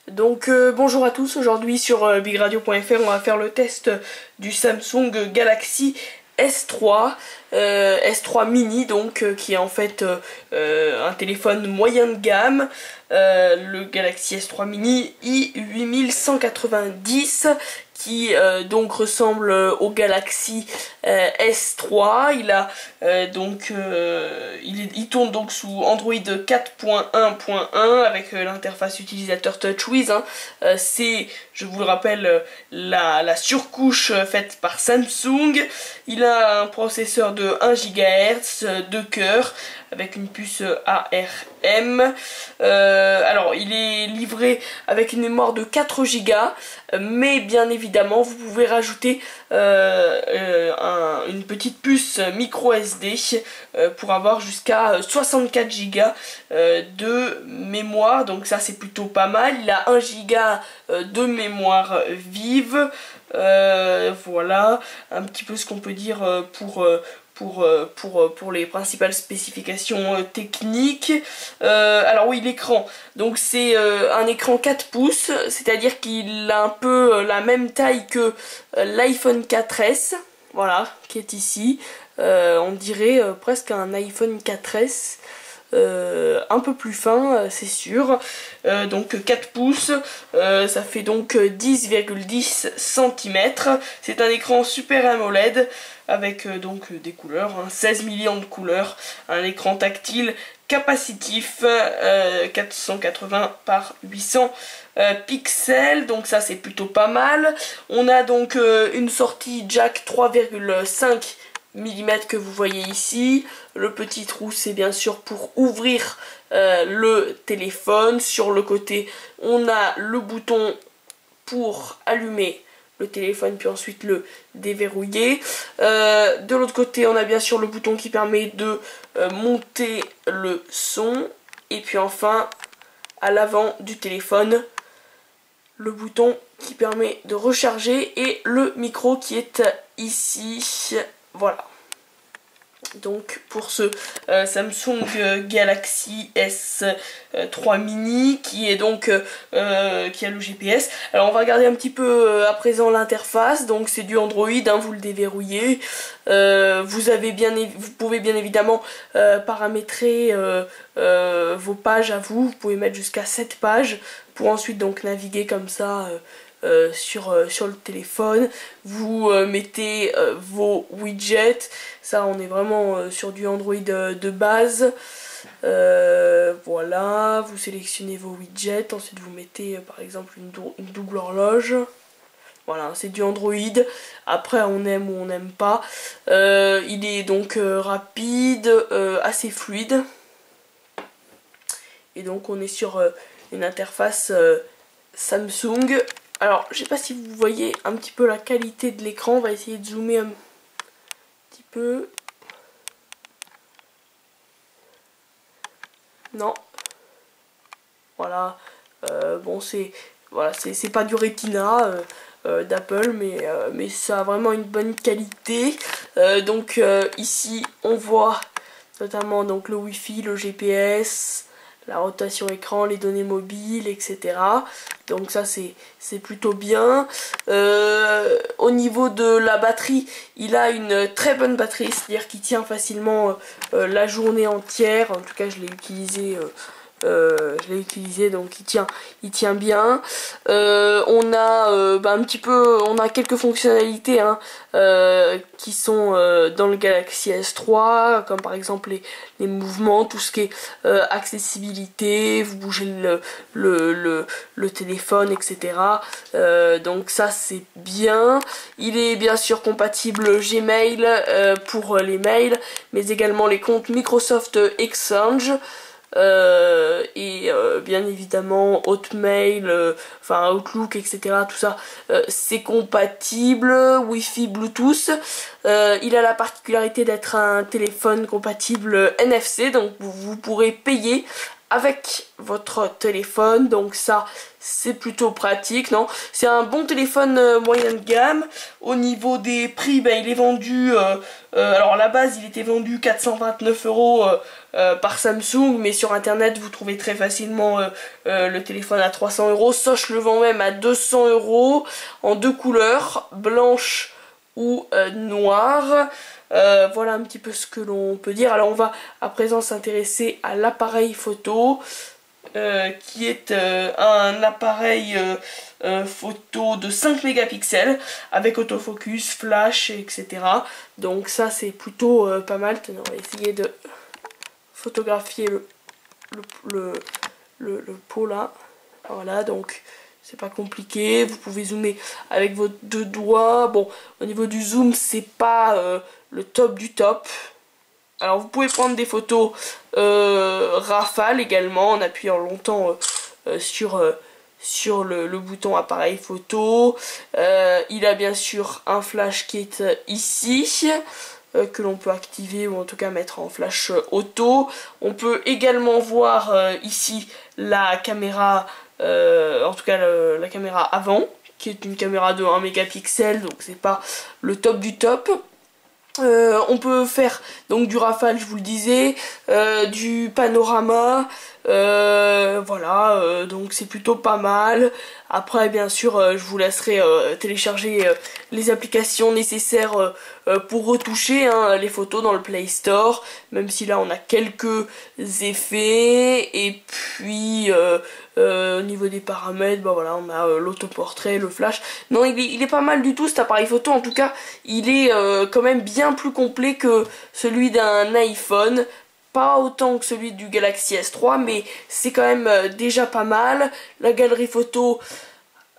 Donc bonjour à tous, aujourd'hui sur bigradio.fr on va faire le test du Samsung Galaxy S3, S3 mini donc qui est en fait un téléphone moyen de gamme, le Galaxy S3 mini i8190 qui donc ressemble au Galaxy S3. Il a il tourne donc sous Android 4.1.1 avec l'interface utilisateur TouchWiz. C'est, je vous le rappelle, la surcouche faite par Samsung. Il a un processeur de 1 GHz, 2 cœurs, avec une puce ARM. Alors, il est livré avec une mémoire de 4 Go, mais bien évidemment, vous pouvez rajouter une petite puce micro SD pour avoir jusqu'à 64 Go de mémoire. Donc ça, c'est plutôt pas mal. Il a 1 Go de mémoire vive. Voilà un petit peu ce qu'on peut dire pour les principales spécifications techniques. Alors oui, l'écran, donc c'est un écran 4 pouces, c'est-à-dire qu'il a un peu la même taille que l'iPhone 4S, voilà, qui est ici. On dirait presque un iPhone 4S. Un peu plus fin, c'est sûr. Donc 4 pouces, ça fait donc 10,10 cm. C'est un écran Super AMOLED avec donc des couleurs, 16 millions de couleurs, un écran tactile capacitif, 480 par 800 pixels, donc ça c'est plutôt pas mal. On a donc une sortie jack 3,5 mm que vous voyez ici. Le petit trou, c'est bien sûr pour ouvrir le téléphone. Sur le côté, on a le bouton pour allumer le téléphone puis ensuite le déverrouiller. De l'autre côté, on a bien sûr le bouton qui permet de monter le son. Et puis enfin, à l'avant du téléphone, le bouton qui permet de recharger et le micro qui est ici. Voilà. Donc pour ce Samsung Galaxy S3 mini qui est donc qui a le GPS. Alors on va regarder un petit peu à présent l'interface. Donc c'est du Android, vous le déverrouillez. Vous pouvez bien évidemment paramétrer vos pages à vous. Vous pouvez mettre jusqu'à 7 pages pour ensuite donc naviguer comme ça sur le téléphone. Vous mettez vos widgets. Ça, on est vraiment sur du Android de base. Voilà, vous sélectionnez vos widgets. Ensuite, vous mettez par exemple une double horloge. Voilà, c'est du Android. Après, on aime ou on n'aime pas. Il est donc rapide, assez fluide. Et donc, on est sur une interface Samsung. Alors, je sais pas si vous voyez un petit peu la qualité de l'écran. On va essayer de zoomer un petit peu. Non. Voilà. Bon, c'est pas du Retina d'Apple, mais ça a vraiment une bonne qualité. Donc ici, on voit notamment donc le Wi-Fi, le GPS, la rotation écran, les données mobiles, etc. Donc ça c'est plutôt bien. Au niveau de la batterie, il a une très bonne batterie, c'est-à-dire qu'il tient facilement la journée entière. En tout cas je l'ai utilisé. Donc il tient bien. On a on a quelques fonctionnalités qui sont dans le Galaxy S3, comme par exemple les mouvements, tout ce qui est accessibilité, vous bougez le téléphone, etc. Donc ça c'est bien. Il est bien sûr compatible Gmail pour les mails, mais également les comptes Microsoft Exchange. Bien évidemment Hotmail, Outlook, etc. Tout ça, c'est compatible. Wi-Fi, Bluetooth. Il a la particularité d'être un téléphone compatible NFC, donc vous pourrez payer avec votre téléphone, donc ça c'est plutôt pratique, non? C'est un bon téléphone moyen de gamme. Au niveau des prix, il est vendu, alors à la base il était vendu 429 € par Samsung, mais sur internet vous trouvez très facilement le téléphone à 300 €. Sosh le vend même à 200 € en deux couleurs, blanche ou noire. Voilà un petit peu ce que l'on peut dire. Alors on va à présent s'intéresser à l'appareil photo, qui est un appareil photo de 5 mégapixels avec autofocus, flash, etc. Donc ça c'est plutôt pas mal. Tenez, on va essayer de photographier le pot là. Voilà, donc c'est pas compliqué. Vous pouvez zoomer avec vos deux doigts. Bon, au niveau du zoom, c'est pas le top du top. Alors vous pouvez prendre des photos rafale également en appuyant longtemps sur le bouton appareil photo. Il a bien sûr un flash qui est ici, que l'on peut activer ou en tout cas mettre en flash auto. On peut également voir ici la caméra, en tout cas la caméra avant, qui est une caméra de 1 mégapixel, donc c'est pas le top du top. On peut faire donc du rafale, je vous le disais, du panorama, voilà, donc c'est plutôt pas mal. Après bien sûr je vous laisserai télécharger les applications nécessaires pour retoucher les photos dans le Play Store, même si là on a quelques effets. Et puis au niveau des paramètres, bah voilà, on a l'autoportrait, le flash. Non, il est pas mal du tout cet appareil photo. En tout cas il est quand même bien plus complet que celui d'un iPhone. Pas autant que celui du Galaxy S3, mais c'est quand même déjà pas mal. La galerie photo,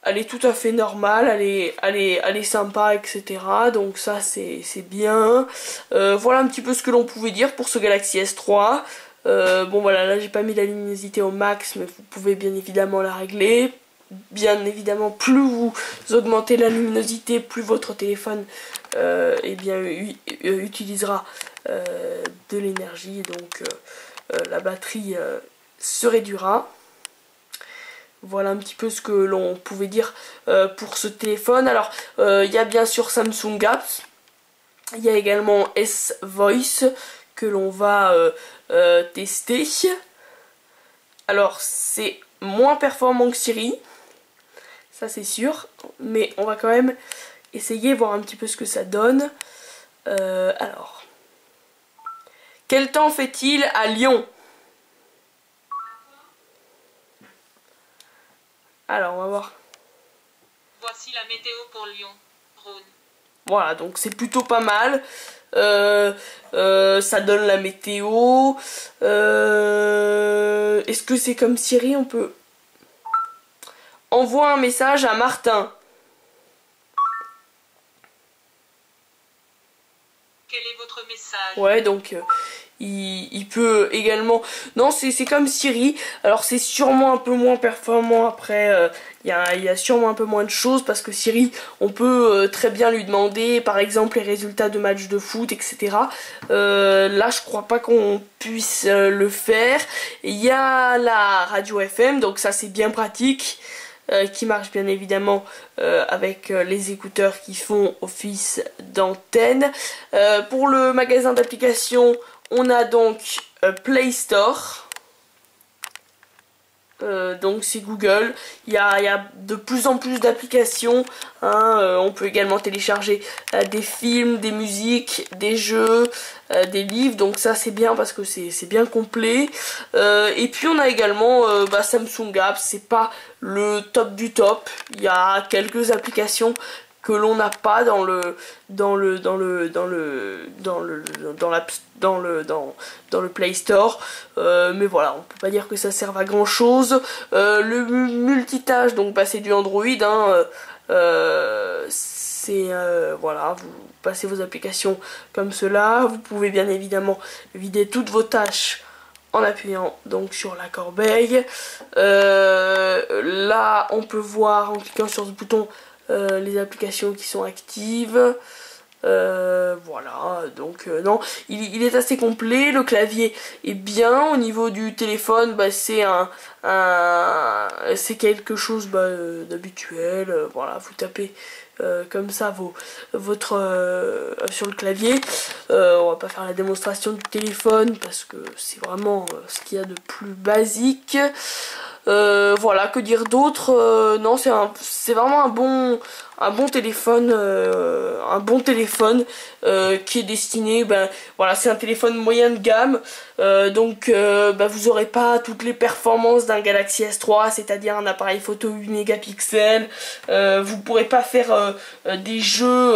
elle est tout à fait normale, elle est sympa, etc. Donc ça c'est bien. Voilà un petit peu ce que l'on pouvait dire pour ce Galaxy S3. Bon voilà, là j'ai pas mis la luminosité au max, mais vous pouvez bien évidemment la régler. Bien évidemment, plus vous augmentez la luminosité, plus votre téléphone eh bien, utilisera de l'énergie, donc la batterie se réduira. Voilà un petit peu ce que l'on pouvait dire pour ce téléphone. Alors il y a bien sûr Samsung Apps, il y a également S-Voice que l'on va tester. Alors c'est moins performant que Siri, ça c'est sûr, mais on va quand même essayer, voir un petit peu ce que ça donne. Alors, quel temps fait-il à Lyon? Alors, on va voir. Voici la météo pour Lyon, Rhône. Voilà, donc c'est plutôt pas mal. Ça donne la météo. Est-ce que c'est comme Siri? On peut... Envoie un message à Martin. Quel est votre message? Ouais, donc il peut également... Non, c'est comme Siri. Alors c'est sûrement un peu moins performant. Après, il y a sûrement un peu moins de choses, parce que Siri, on peut très bien lui demander, par exemple, les résultats de matchs de foot, etc. Là, je crois pas qu'on puisse le faire. Il y a la radio FM, donc ça c'est bien pratique. Qui marche bien évidemment avec les écouteurs qui font office d'antenne. Pour le magasin d'applications, on a donc Play Store. Donc c'est Google. Il y a de plus en plus d'applications. On peut également télécharger des films, des musiques, des jeux, des livres. Donc ça c'est bien parce que c'est bien complet. Et puis on a également Samsung Apps. C'est pas le top du top. Il y a quelques applications que l'on n'a pas dans le Play Store, mais voilà, on peut pas dire que ça serve à grand chose. Le multitâche, donc c'est du Android, c'est voilà, vous passez vos applications comme cela. Vous pouvez bien évidemment vider toutes vos tâches en appuyant donc sur la corbeille. Là on peut voir en cliquant sur ce bouton les applications qui sont actives. Voilà, donc non, il est assez complet. Le clavier est bien. Au niveau du téléphone, c'est un c'est quelque chose d'habituel. Voilà, vous tapez comme ça votre sur le clavier. On va pas faire la démonstration du téléphone parce que c'est vraiment ce qu'il y a de plus basique. Voilà, que dire d'autre. Non, c'est vraiment un bon téléphone, qui est destiné, voilà, c'est un téléphone moyen de gamme, donc vous aurez pas toutes les performances d'un Galaxy S3, c'est-à-dire un appareil photo 8 mégapixels. Vous pourrez pas faire des jeux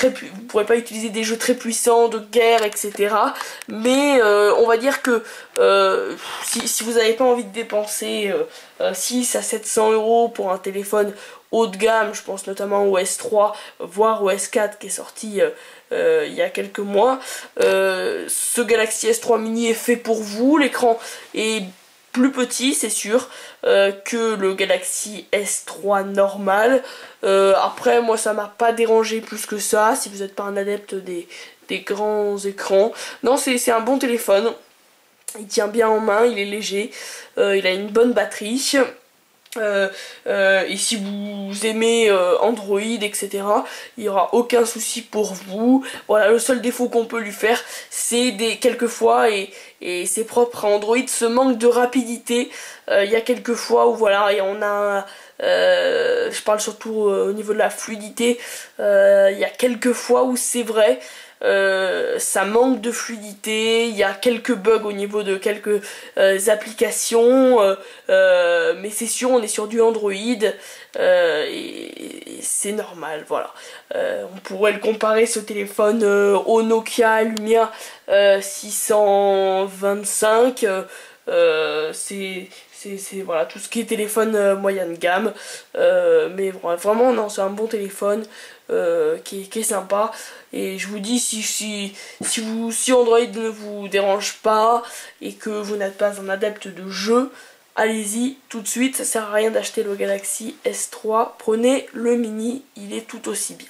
vous pourrez pas utiliser des jeux très puissants de guerre, etc. Mais on va dire que si vous n'avez pas envie de dépenser 6 à 700 € pour un téléphone haut de gamme, je pense notamment au S3 voire au S4 qui est sorti il y a quelques mois, ce Galaxy S3 mini est fait pour vous. L'écran est plus petit, c'est sûr, que le Galaxy S3 normal. Après, moi, ça m'a pas dérangé plus que ça, si vous n'êtes pas un adepte des grands écrans. Non, c'est un bon téléphone. Il tient bien en main, il est léger, il a une bonne batterie. Et si vous aimez Android, etc., il n'y aura aucun souci pour vous. Voilà, le seul défaut qu'on peut lui faire, c'est quelquefois, et c'est propre à Android, ce manque de rapidité. Il y a quelques fois où voilà, et on a je parle surtout au niveau de la fluidité, il y a quelques fois où c'est vrai, ça manque de fluidité, il y a quelques bugs au niveau de quelques applications, mais c'est sûr, on est sur du Android, et c'est normal, voilà. On pourrait le comparer, ce téléphone, au Nokia Lumia 625, c'est voilà, tout ce qui est téléphone moyen de gamme, mais vraiment non, c'est un bon téléphone qui est sympa. Et je vous dis, si Android ne vous dérange pas et que vous n'êtes pas un adepte de jeu, allez-y tout de suite, ça sert à rien d'acheter le Galaxy S3, prenez le mini, il est tout aussi bien.